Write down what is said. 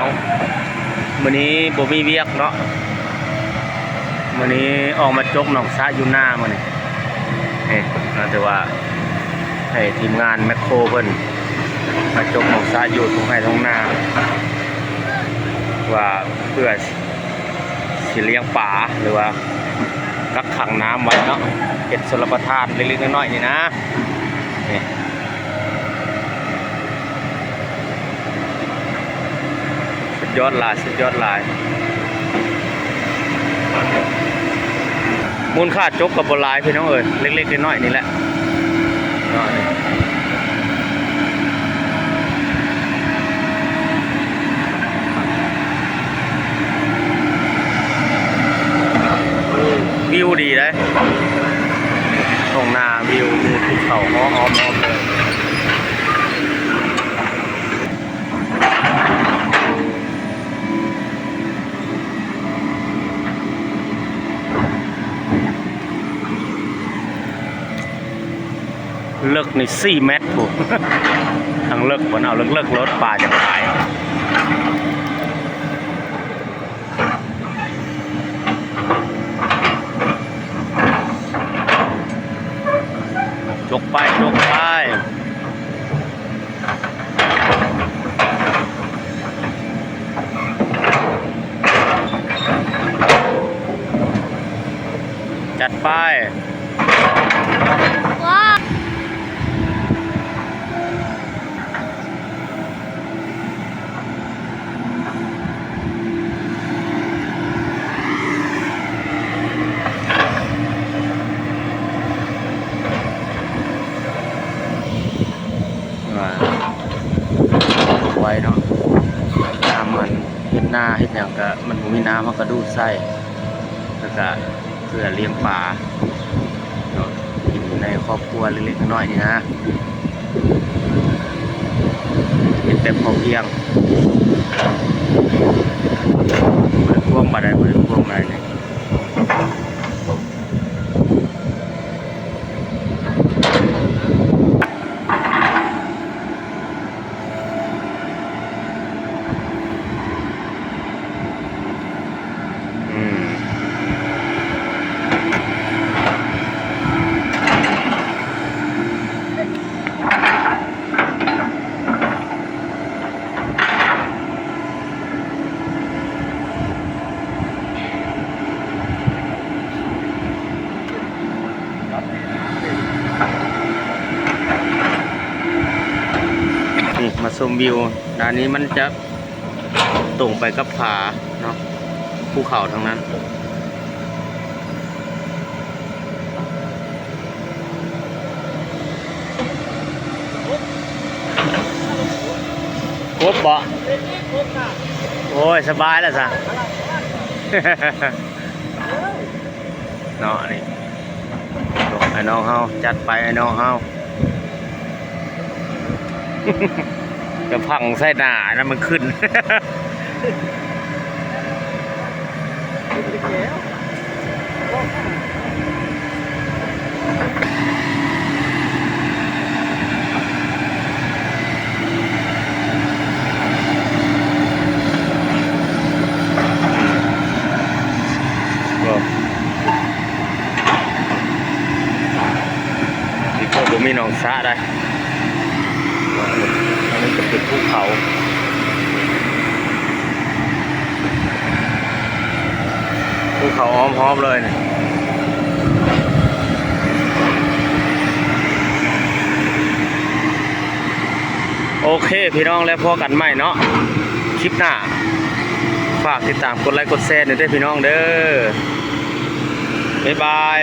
เอามื้อนี้บ่มีเวียกเนาะมื้อนี้ออกมาจกหนองสะอยู่หน้ามื้อนี้นี่แต่ว่าให้ทีมงานแมคโครเพิ่นมาจกหนองสะอยู่ตรงไห้ตรงหน้าว่าเพื่อสิเลี้ยงปลาหรือว่ากักขังน้ำไว้เนาะเก็บชลประทานเล็กๆน้อยๆนี่นะนี่สุดยอดหลายสุดยอดหลายมูลค่าจกกับบหลายพี่น้องเอ้ยเล็กๆน้อยๆนี่แหละเนาะนี่วิวดีเลยตรงหน้าวิวมีภูเขาอ้อมเลยเลิกใน4 เมตรถูก ทางเลิกวันเอาเลิกรถป่าจะตายจกไปจัดไปว้าไว้เนาะน้ำมันเห็ดหน้าเห็ดอย่างก็มันมีน้ำมันก็ดูดไส้แล้วก็เพื่อเลี้ยงปลาเนาะกินในครอบครัวเล็กๆน้อยๆนี่นะเห็ดแบบพอเพียงบริพ่วงมาได้เนี่ยมาชมวิวด้านนี้มันจะตรงไปกับผาเนาะภูเขาทั้งนั้นครบบ่โอ้ยสบายแล้วจ้ะ เนาะนี่ไอ้น้องเฮาจัดไปไอ้น้องเฮา จะพังไส้หนานะมันขึ้น นี่ก็บ่มีหนองสระได้อันนี้จะเป็นภูเขาอ้อมๆเลยเนี่ยโอเคพี่น้องแล้วพอกันใหม่เนาะคลิปหน้าฝากติดตามกดไลค์กดแชร์หน่อยด้วยพี่น้องเด้อบ๊ายบาย